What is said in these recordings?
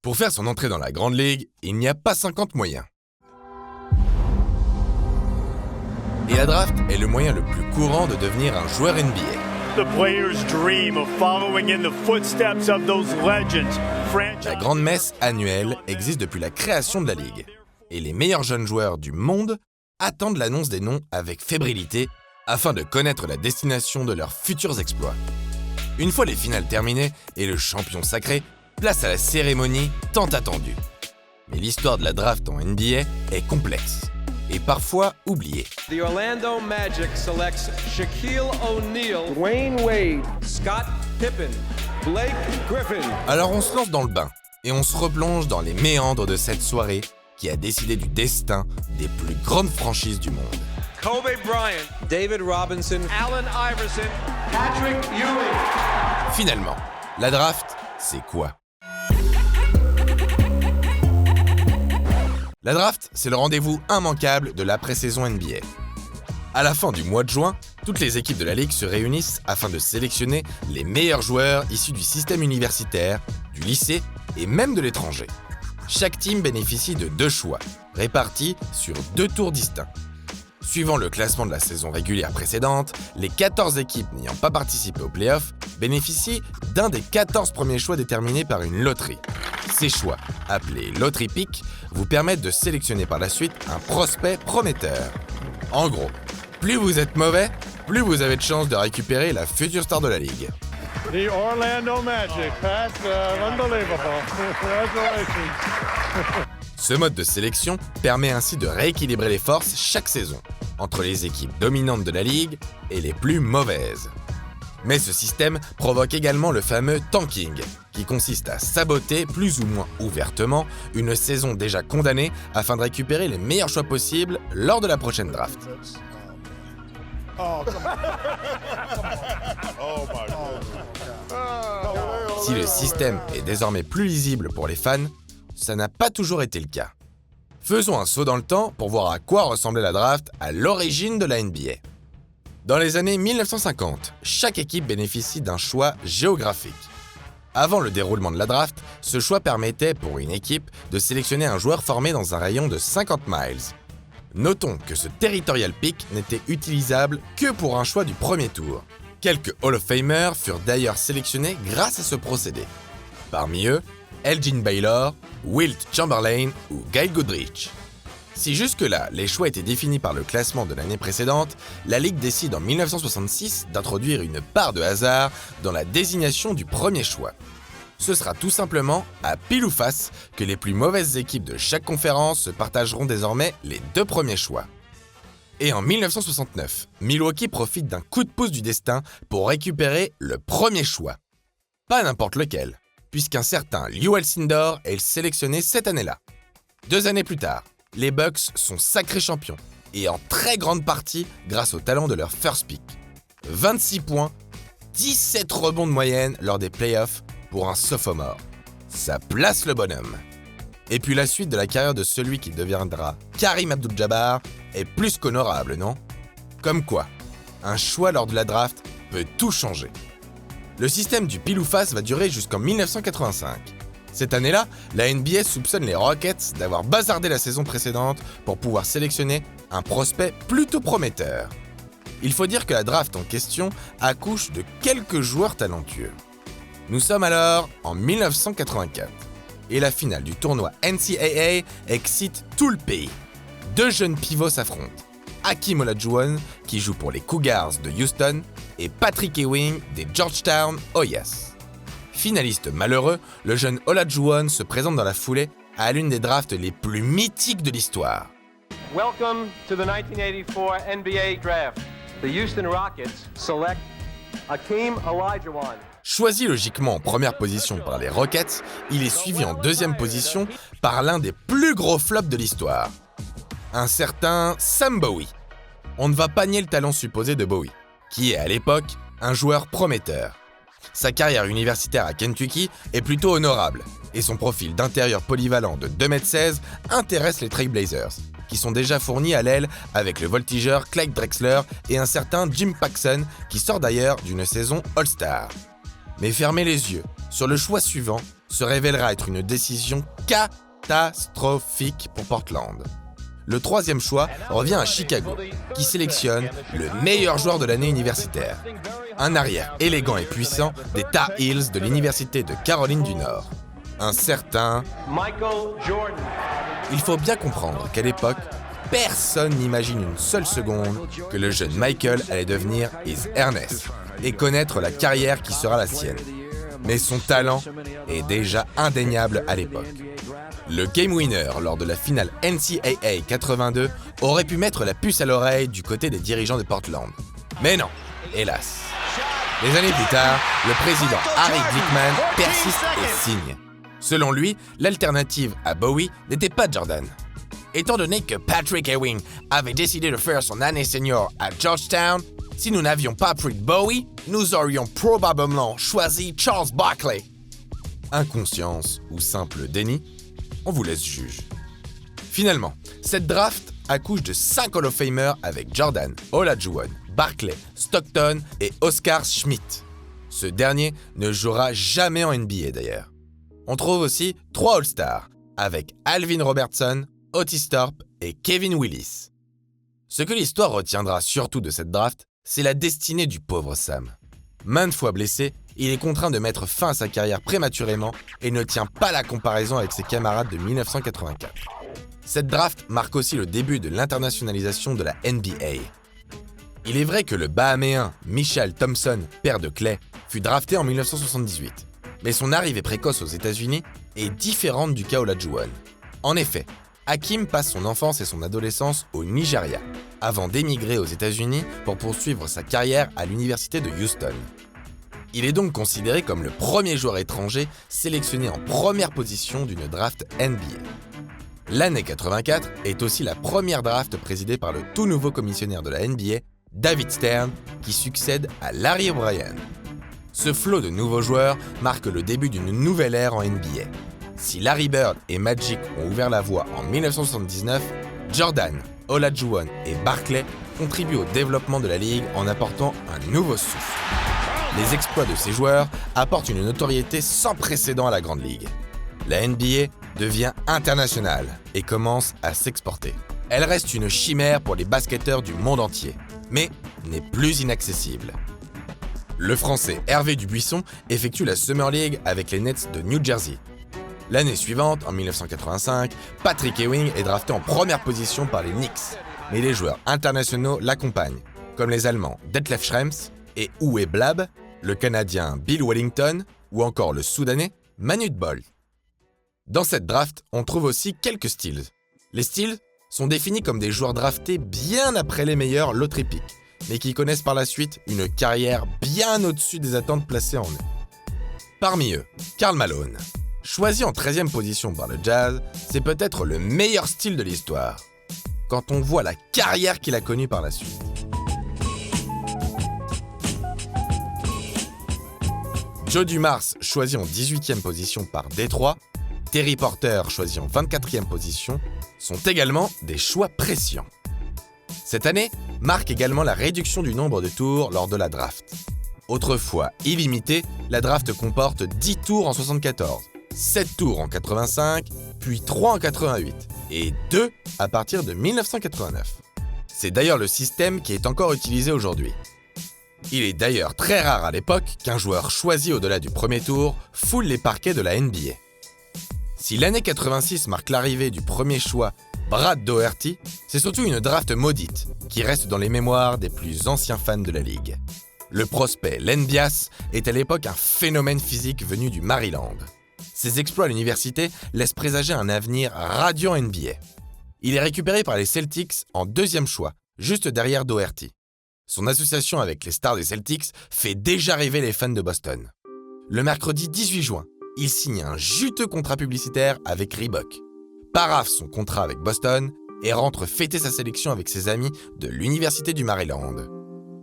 Pour faire son entrée dans la Grande Ligue, il n'y a pas 50 moyens. Et la draft est le moyen le plus courant de devenir un joueur NBA. The player's dream of following in the footsteps of those legends. La grande messe annuelle existe depuis la création de la Ligue. Et les meilleurs jeunes joueurs du monde attendent l'annonce des noms avec fébrilité afin de connaître la destination de leurs futurs exploits. Une fois les finales terminées et le champion sacré, place à la cérémonie tant attendue. Mais l'histoire de la draft en NBA est complexe et parfois oubliée. The Orlando Magic selects Shaquille O'Neal, Dwayne Wade, Scott Pippen, Blake Griffin. Alors on se lance dans le bain et on se replonge dans les méandres de cette soirée qui a décidé du destin des plus grandes franchises du monde. Kobe Bryant, David Robinson, Allen Iverson, Patrick Ewing. Finalement, la draft, c'est quoi ? La draft, c'est le rendez-vous immanquable de l'après-saison NBA. À la fin du mois de juin, toutes les équipes de la Ligue se réunissent afin de sélectionner les meilleurs joueurs issus du système universitaire, du lycée et même de l'étranger. Chaque team bénéficie de 2 choix, répartis sur 2 tours distincts. Suivant le classement de la saison régulière précédente, les 14 équipes n'ayant pas participé aux playoffs bénéficient d'un des 14 premiers choix déterminés par une loterie. Ces choix, appelés Lottery Pick, vous permettent de sélectionner par la suite un prospect prometteur. En gros, plus vous êtes mauvais, plus vous avez de chances de récupérer la future star de la Ligue. The Orlando Magic, that's unbelievable. Congratulations. Ce mode de sélection permet ainsi de rééquilibrer les forces chaque saison, entre les équipes dominantes de la Ligue et les plus mauvaises. Mais ce système provoque également le fameux tanking, qui consiste à saboter plus ou moins ouvertement une saison déjà condamnée afin de récupérer les meilleurs choix possibles lors de la prochaine draft. Si le système est désormais plus lisible pour les fans, ça n'a pas toujours été le cas. Faisons un saut dans le temps pour voir à quoi ressemblait la draft à l'origine de la NBA. Dans les années 1950, chaque équipe bénéficie d'un choix géographique. Avant le déroulement de la draft, ce choix permettait pour une équipe de sélectionner un joueur formé dans un rayon de 50 miles. Notons que ce territorial pick n'était utilisable que pour un choix du premier tour. Quelques Hall of Famers furent d'ailleurs sélectionnés grâce à ce procédé. Parmi eux, Elgin Baylor, Wilt Chamberlain ou Guy Goodrich. Si jusque-là, les choix étaient définis par le classement de l'année précédente, la Ligue décide en 1966 d'introduire une part de hasard dans la désignation du premier choix. Ce sera tout simplement à pile ou face que les plus mauvaises équipes de chaque conférence se partageront désormais les 2 premiers choix. Et en 1969, Milwaukee profite d'un coup de pouce du destin pour récupérer le premier choix. Pas n'importe lequel, puisqu'un certain Lew Alcindor est sélectionné cette année-là. 2 années plus tard, les Bucks sont sacrés champions, et en très grande partie grâce au talent de leur first pick. 26 points, 17 rebonds de moyenne lors des playoffs pour un sophomore. Ça place le bonhomme. Et puis la suite de la carrière de celui qui deviendra Kareem Abdul-Jabbar est plus qu'honorable, non ? Comme quoi, un choix lors de la draft peut tout changer. Le système du pile ou face va durer jusqu'en 1985. Cette année-là, la NBA soupçonne les Rockets d'avoir bazardé la saison précédente pour pouvoir sélectionner un prospect plutôt prometteur. Il faut dire que la draft en question accouche de quelques joueurs talentueux. Nous sommes alors en 1984 et la finale du tournoi NCAA excite tout le pays. 2 jeunes pivots s'affrontent, Hakeem Olajuwon qui joue pour les Cougars de Houston et Patrick Ewing des Georgetown Hoyas. Finaliste malheureux, le jeune Olajuwon se présente dans la foulée à l'une des drafts les plus mythiques de l'histoire. Welcome to the 1984 NBA Draft. The Houston Rockets select Hakeem Olajuwon. Choisi logiquement en première position par les Rockets, il est suivi en 2e position par l'un des plus gros flops de l'histoire. Un certain Sam Bowie. On ne va pas nier le talent supposé de Bowie, qui est à l'époque un joueur prometteur. Sa carrière universitaire à Kentucky est plutôt honorable, et son profil d'intérieur polyvalent de 2m16 intéresse les Trail Blazers, qui sont déjà fournis à l'aile avec le voltigeur Clyde Drexler et un certain Jim Paxson, qui sort d'ailleurs d'une saison All-Star. Mais fermez les yeux sur le choix suivant se révélera être une décision catastrophique pour Portland. Le troisième choix revient à Chicago, qui sélectionne le meilleur joueur de l'année universitaire. Un arrière élégant et puissant des Tar Heels de l'Université de Caroline du Nord. Un certain Michael Jordan. Il faut bien comprendre qu'à l'époque, personne n'imagine une seule seconde que le jeune Michael allait devenir His Ernest et connaître la carrière qui sera la sienne. Mais son talent est déjà indéniable à l'époque. Le game winner lors de la finale NCAA 82 aurait pu mettre la puce à l'oreille du côté des dirigeants de Portland. Mais non, hélas. Des années plus tard, le président Harry Glickman persiste et signe. Selon lui, l'alternative à Bowie n'était pas Jordan. Étant donné que Patrick Ewing avait décidé de faire son année senior à Georgetown, si nous n'avions pas pris Bowie, nous aurions probablement choisi Charles Barkley. Inconscience ou simple déni, on vous laisse juge. Finalement, cette draft accouche de 5 Hall of Famers avec Jordan, Olajuwon, Barkley, Stockton et Oscar Schmidt. Ce dernier ne jouera jamais en NBA d'ailleurs. On trouve aussi 3 All-Stars avec Alvin Robertson, Otis Thorpe et Kevin Willis. Ce que l'histoire retiendra surtout de cette draft, c'est la destinée du pauvre Sam. Maintes fois blessé, il est contraint de mettre fin à sa carrière prématurément et ne tient pas la comparaison avec ses camarades de 1984. Cette draft marque aussi le début de l'internationalisation de la NBA. Il est vrai que le Bahaméen Mitchell Thompson, père de Clay, fut drafté en 1978. Mais son arrivée précoce aux États-Unis est différente du cas Olajuwon. En effet, Hakeem passe son enfance et son adolescence au Nigeria, avant d'émigrer aux États-Unis pour poursuivre sa carrière à l'université de Houston. Il est donc considéré comme le premier joueur étranger sélectionné en première position d'une draft NBA. L'année 84 est aussi la première draft présidée par le tout nouveau commissionnaire de la NBA, David Stern, qui succède à Larry O'Brien. Ce flot de nouveaux joueurs marque le début d'une nouvelle ère en NBA. Si Larry Bird et Magic ont ouvert la voie en 1979, Jordan, Olajuwon et Barkley contribuent au développement de la ligue en apportant un nouveau souffle. Les exploits de ces joueurs apportent une notoriété sans précédent à la Grande Ligue. La NBA devient internationale et commence à s'exporter. Elle reste une chimère pour les basketteurs du monde entier, mais n'est plus inaccessible. Le Français Hervé Dubuisson effectue la Summer League avec les Nets de New Jersey. L'année suivante, en 1985, Patrick Ewing est drafté en première position par les Knicks, mais les joueurs internationaux l'accompagnent, comme les Allemands Detlef Schrempf et Uwe Blab, le Canadien Bill Wellington ou encore le Soudanais Manute Bol. Dans cette draft, on trouve aussi quelques Steals. Les Steals sont définis comme des joueurs draftés bien après les meilleurs loterie pick, mais qui connaissent par la suite une carrière bien au-dessus des attentes placées en eux. Parmi eux, Karl Malone. Choisi en 13e position par le Jazz, c'est peut-être le meilleur style de l'histoire, quand on voit la carrière qu'il a connue par la suite. Joe Dumars, choisi en 18e position par Détroit, Terry Porter, choisi en 24e position, sont également des choix précieux. Cette année marque également la réduction du nombre de tours lors de la draft. Autrefois illimitée, la draft comporte 10 tours en 74, 7 tours en 85, puis 3 en 88 et 2 à partir de 1989. C'est d'ailleurs le système qui est encore utilisé aujourd'hui. Il est d'ailleurs très rare à l'époque qu'un joueur choisi au-delà du premier tour foule les parquets de la NBA. Si l'année 86 marque l'arrivée du premier choix, Brad Daugherty, c'est surtout une draft maudite qui reste dans les mémoires des plus anciens fans de la ligue. Le prospect Len Bias est à l'époque un phénomène physique venu du Maryland. Ses exploits à l'université laissent présager un avenir radiant NBA. Il est récupéré par les Celtics en deuxième choix, juste derrière Daugherty. Son association avec les stars des Celtics fait déjà rêver les fans de Boston. Le mercredi 18 juin, il signe un juteux contrat publicitaire avec Reebok, paraphe son contrat avec Boston et rentre fêter sa sélection avec ses amis de l'Université du Maryland.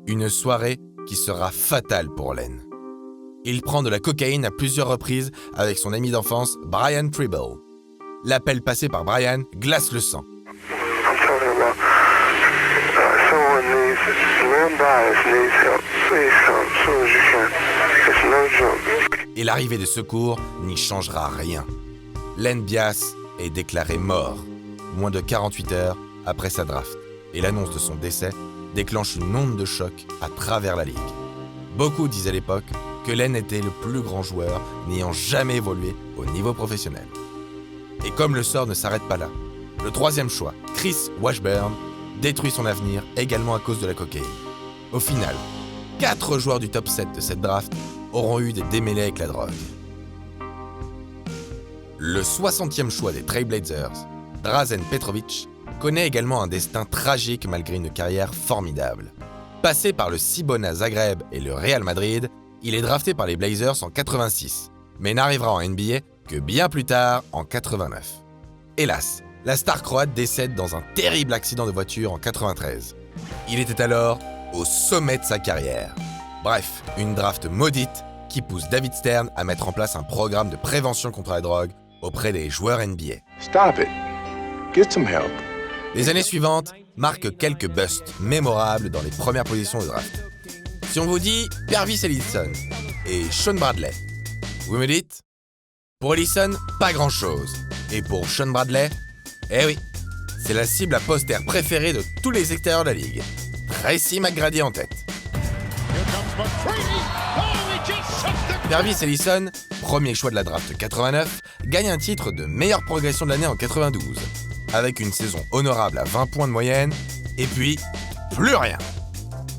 Une soirée qui sera fatale pour Len. Il prend de la cocaïne à plusieurs reprises avec son ami d'enfance Brian Tribble. L'appel passé par Brian glace le sang. Len Bias needs help. Please come as soon as you can. It's no joke. Et l'arrivée des secours n'y changera rien. Len Bias est déclaré mort, moins de 48 heures après sa draft. Et l'annonce de son décès déclenche une onde de choc à travers la ligue. Beaucoup disaient à l'époque que Len était le plus grand joueur n'ayant jamais évolué au niveau professionnel. Et comme le sort ne s'arrête pas là, le troisième choix, Chris Washburn, détruit son avenir également à cause de la cocaïne. Au final, 4 joueurs du top 7 de cette draft auront eu des démêlés avec la drogue. Le 60e choix des Trailblazers, Drazen Petrovic, connaît également un destin tragique malgré une carrière formidable. Passé par le Cibona Zagreb et le Real Madrid, il est drafté par les Blazers en 86, mais n'arrivera en NBA que bien plus tard, en 89. Hélas, la star croate décède dans un terrible accident de voiture en 93. Il était alors au sommet de sa carrière. Bref, une draft maudite qui pousse David Stern à mettre en place un programme de prévention contre la drogue auprès des joueurs NBA. Stop it. Get some help. Les années suivantes marquent quelques busts mémorables dans les premières positions de draft. Si on vous dit Pervis Ellison et Shawn Bradley, vous me dites? Pour Ellison, pas grand-chose. Et pour Shawn Bradley, eh oui, c'est la cible à poster préférée de tous les extérieurs de la ligue. Tracy McGrady en tête. Pervis Ellison, premier choix de la draft 89, gagne un titre de meilleure progression de l'année en 92, avec une saison honorable à 20 points de moyenne, et puis, plus rien.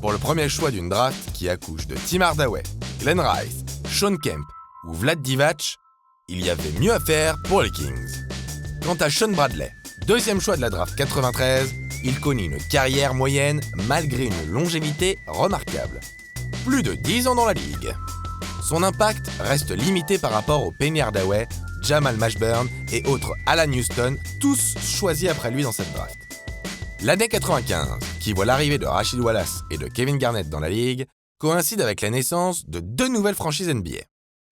Pour le premier choix d'une draft qui accouche de Tim Hardaway, Glenn Rice, Shawn Kemp ou Vlad Divac, il y avait mieux à faire pour les Kings. Quant à Shawn Bradley, deuxième choix de la draft 93, il connaît une carrière moyenne malgré une longévité remarquable. Plus de 10 ans dans la ligue. Son impact reste limité par rapport aux Penny Hardaway, Jamal Mashburn et autres Alan Houston, tous choisis après lui dans cette draft. L'année 95, qui voit l'arrivée de Rasheed Wallace et de Kevin Garnett dans la ligue, coïncide avec la naissance de 2 nouvelles franchises NBA.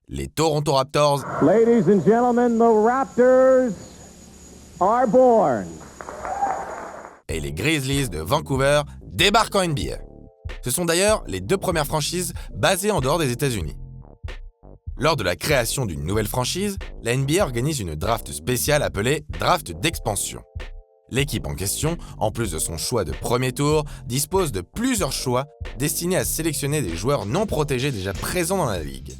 Les Toronto Raptors. Ladies and gentlemen, the Raptors are born. Et les Grizzlies de Vancouver débarquent en NBA. Ce sont d'ailleurs les 2 premières franchises basées en dehors des États-Unis. Lors de la création d'une nouvelle franchise, la NBA organise une draft spéciale appelée draft d'expansion. L'équipe en question, en plus de son choix de premier tour, dispose de plusieurs choix destinés à sélectionner des joueurs non protégés déjà présents dans la ligue.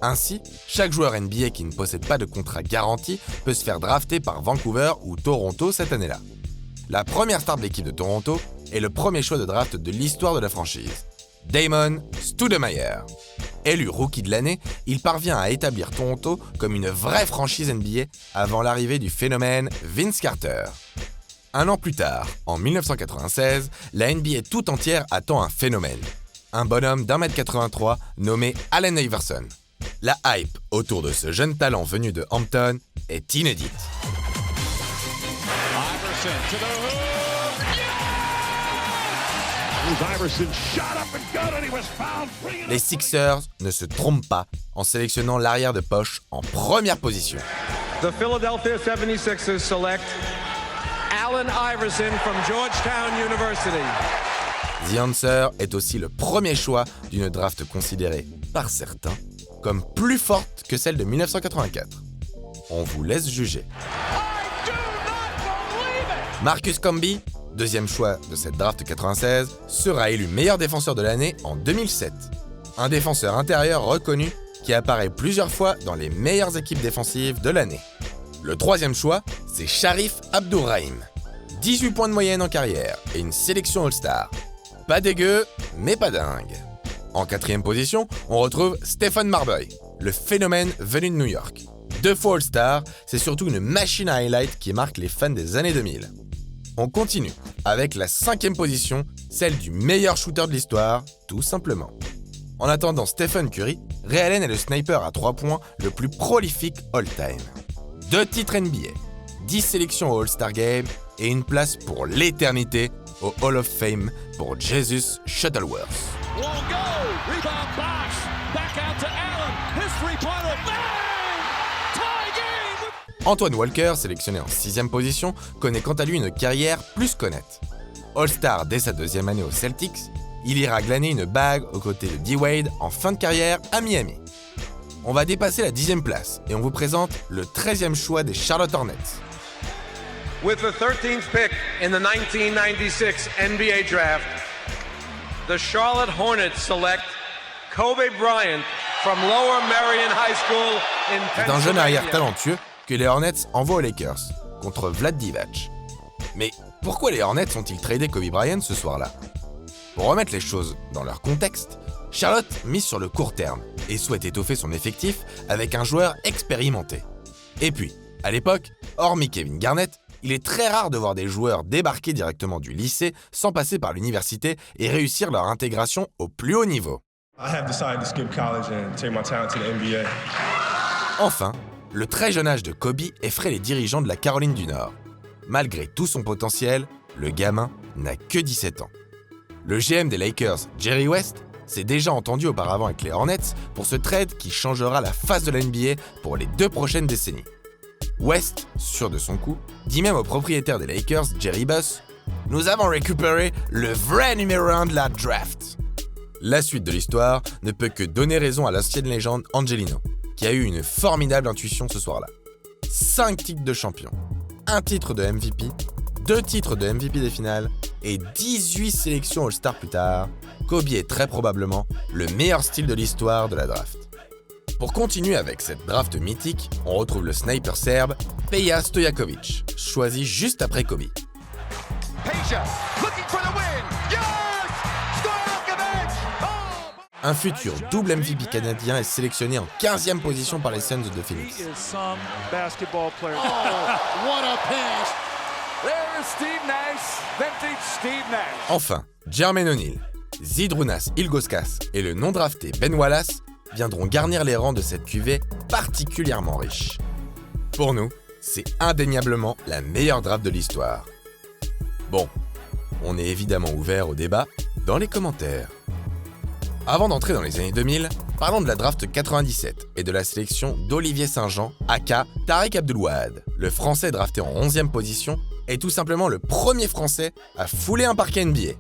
Ainsi, chaque joueur NBA qui ne possède pas de contrat garanti peut se faire drafter par Vancouver ou Toronto cette année-là. La première star de l'équipe de Toronto est le premier choix de draft de l'histoire de la franchise, Damon Stoudemire. Élu rookie de l'année, il parvient à établir Toronto comme une vraie franchise NBA avant l'arrivée du phénomène Vince Carter. Un an plus tard, en 1996, la NBA tout entière attend un phénomène. Un bonhomme d'1m83 nommé Allen Iverson. La hype autour de ce jeune talent venu de Hampton est inédite. Les Sixers ne se trompent pas en sélectionnant l'arrière de poche en première position. The Philadelphia 76ers select Allen Iverson from Georgetown University. The Answer est aussi le premier choix d'une draft considérée, par certains, comme plus forte que celle de 1984. On vous laisse juger. Marcus Camby, deuxième choix de cette draft 96, sera élu meilleur défenseur de l'année en 2007. Un défenseur intérieur reconnu qui apparaît plusieurs fois dans les meilleures équipes défensives de l'année. Le troisième choix, c'est Sharif Abdurrahim. 18 points de moyenne en carrière et une sélection All-Star. Pas dégueu, mais pas dingue. En quatrième position, on retrouve Stephen Marbury, le phénomène venu de New York. 2 fois All-Star, c'est surtout une machine à highlight qui marque les fans des années 2000. On continue avec la 5e position, celle du meilleur shooter de l'histoire, tout simplement. En attendant Stephen Curry, Ray Allen est le sniper à 3 points le plus prolifique all-time. 2 titres NBA, 10 sélections au All-Star Game et une place pour l'éternité au Hall of Fame pour Jesus Shuttleworth. Antoine Walker, sélectionné en 6e position, connaît quant à lui une carrière plus qu'honnête. All-Star dès sa 2e année aux Celtics, il ira glaner une bague aux côtés de D. Wade en fin de carrière à Miami. on va dépasser la 10e place et on vous présente le 13e choix des Charlotte Hornets. With the 13th pick in the 1996 NBA draft, the Charlotte Hornets select Kobe Bryant from Lower Merion High School in Pennsylvania. C'est un jeune arrière talentueux que les Hornets envoient aux Lakers contre Vlad Divac. Mais pourquoi les Hornets ont-ils tradé Kobe Bryant ce soir-là ? Pour remettre les choses dans leur contexte, Charlotte mise sur le court terme et souhaite étoffer son effectif avec un joueur expérimenté. Et puis, à l'époque, hormis Kevin Garnett, il est très rare de voir des joueurs débarquer directement du lycée sans passer par l'université et réussir leur intégration au plus haut niveau. Enfin, le très jeune âge de Kobe effraie les dirigeants de la Caroline du Nord. Malgré tout son potentiel, le gamin n'a que 17 ans. Le GM des Lakers, Jerry West, s'est déjà entendu auparavant avec les Hornets pour ce trade qui changera la face de la NBA pour les 2 prochaines décennies. West, sûr de son coup, dit même au propriétaire des Lakers, Jerry Buss, « Nous avons récupéré le vrai numéro 1 de la draft ». La suite de l'histoire ne peut que donner raison à l'ancienne légende Angelino, qui a eu une formidable intuition ce soir-là. 5 titres de champion, 1 titre de MVP, 2 titres de MVP des finales et 18 sélections All-Star plus tard, Kobe est très probablement le meilleur style de l'histoire de la draft. Pour continuer avec cette draft mythique, on retrouve le sniper serbe Peja Stojakovic, choisi juste après Kobe. Un futur double MVP canadien est sélectionné en 15e position par les Suns de Phoenix. Enfin, Jermaine O'Neal, Zydrunas Ilgauskas et le non-drafté Ben Wallace viendront garnir les rangs de cette cuvée particulièrement riche. Pour nous, c'est indéniablement la meilleure draft de l'histoire. Bon, on est évidemment ouvert au débat dans les commentaires. Avant d'entrer dans les années 2000, parlons de la draft 97 et de la sélection d'Olivier Saint-Jean, aka Tariq Abdelouad. Le Français drafté en 11e position est tout simplement le premier Français à fouler un parquet NBA.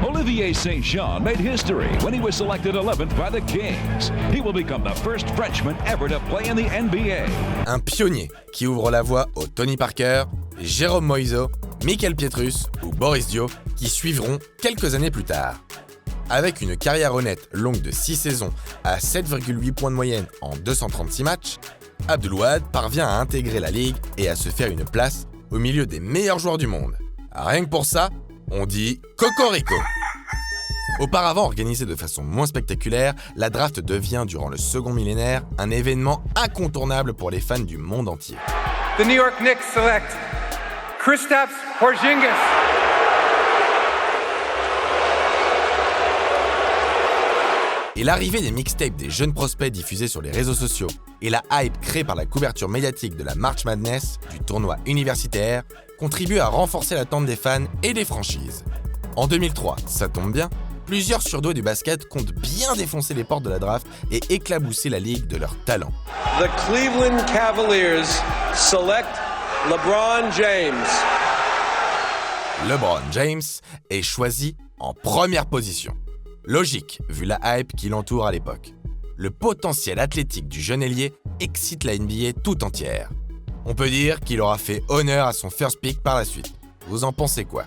Olivier St. Jean made history when he was selected 11th by the Kings. He will become the first Frenchman ever to play in the NBA. Un pionnier qui ouvre la voie aux Tony Parker, Jérôme Moïseau, Michael Pietrus ou Boris Dio qui suivront quelques années plus tard. Avec une carrière honnête longue de 6 saisons à 7,8 points de moyenne en 236 matchs, Abdelouad parvient à intégrer la ligue et à se faire une place au milieu des meilleurs joueurs du monde. Rien que pour ça, on dit Cocorico. Auparavant organisée de façon moins spectaculaire, la draft devient, durant le second millénaire, un événement incontournable pour les fans du monde entier. The New York Knicks select Kristaps Porzingis. Et l'arrivée des mixtapes des jeunes prospects diffusés sur les réseaux sociaux et la hype créée par la couverture médiatique de la March Madness, du tournoi universitaire, contribuent à renforcer l'attente des fans et des franchises. En 2003, ça tombe bien, plusieurs surdoués du basket comptent bien défoncer les portes de la draft et éclabousser la ligue de leur talent. The Cleveland Cavaliers select LeBron James. LeBron James est choisi en première position. Logique, vu la hype qui l'entoure à l'époque. Le potentiel athlétique du jeune ailier excite la NBA tout entière. On peut dire qu'il aura fait honneur à son first pick par la suite. Vous en pensez quoi ?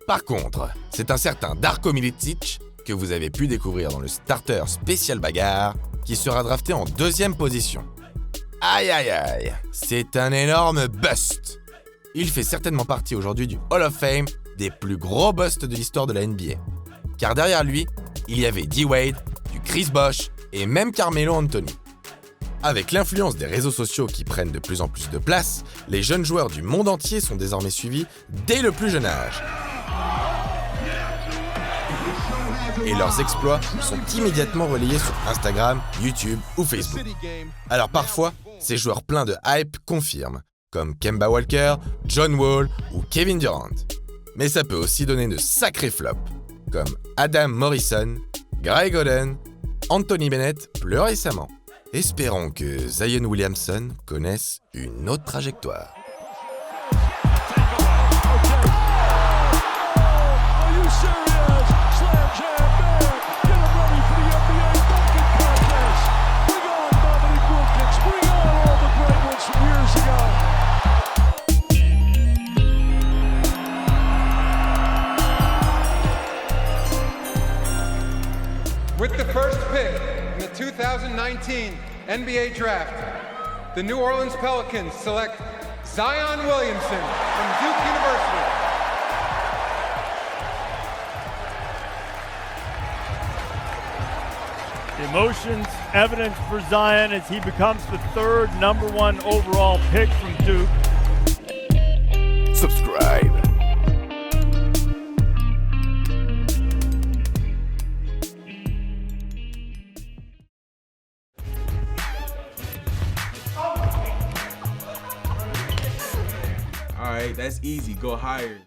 Par contre, c'est un certain Darko Milicic, que vous avez pu découvrir dans le starter spécial bagarre, qui sera drafté en 2e position. Aïe aïe aïe, c'est un énorme bust. Il fait certainement partie aujourd'hui du Hall of Fame des plus gros busts de l'histoire de la NBA. Car derrière lui, il y avait D-Wade, du Chris Bosh et même Carmelo Anthony. Avec l'influence des réseaux sociaux qui prennent de plus en plus de place, les jeunes joueurs du monde entier sont désormais suivis dès le plus jeune âge. Et leurs exploits sont immédiatement relayés sur Instagram, YouTube ou Facebook. Alors parfois, ces joueurs pleins de hype confirment, comme Kemba Walker, John Wall ou Kevin Durant. Mais ça peut aussi donner de sacrés flops, comme Adam Morrison, Greg Oden, Anthony Bennett plus récemment. Espérons que Zion Williamson connaisse une autre trajectoire. the first pick in the 2019 NBA Draft, the New Orleans Pelicans select Zion Williamson from Duke University. Emotions evident for Zion as he becomes the third #1 overall pick from Duke. Subscribe. All right, that's easy. Go higher.